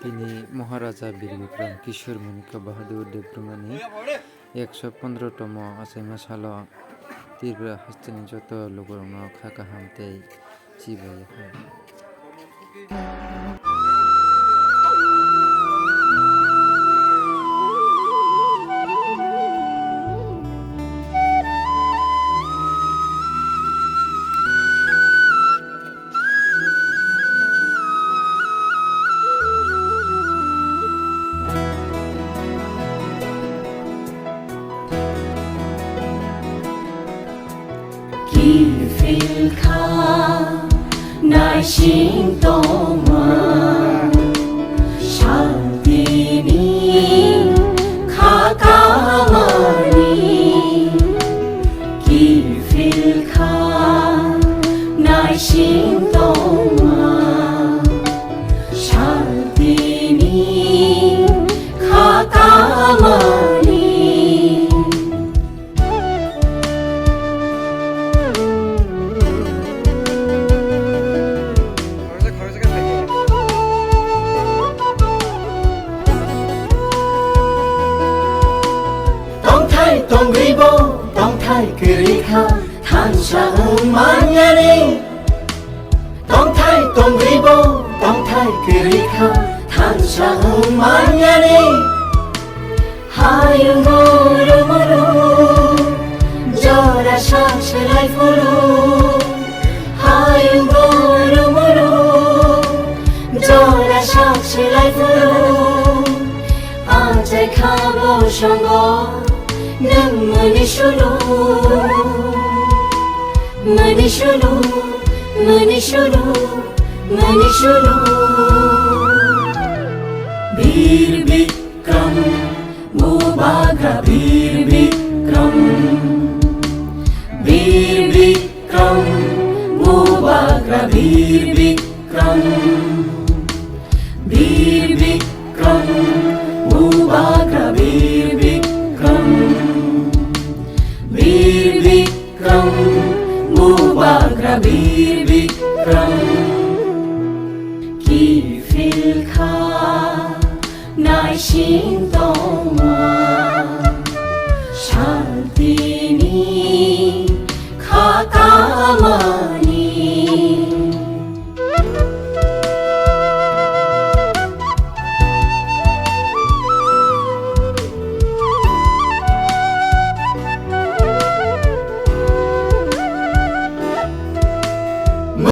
তিনি মহারাজা বীর বিক্রম কিশোর মাণিক্য বাহাদুর দেবব্রহ্মণী 115তম আসাইমা সাল তীব্র হাস্তিনি যত লোকরং খাকা হামতে চিবাই হয় Nai sing toma Shantini Kakamani Kifilka Nai sing toma Shantini Kakamani Tông ribo tông thái kirika than sa manyani tông ribo tông thái kirika than sa manyani hayu muru muru jora shas lai furu hayu muru muru jora shas lai furu ajai khabo songo Nang manishulu manishulu manishulu manishulu Bir Bikram Mubaga Bir Bikram Bir Bikram Mubaga Bir Bikram Bir Bikram Mubaga Bir Bikram Bir Bikram Mubagra Bir Bikram Kifilka Nai sing toma Shantini Kakamani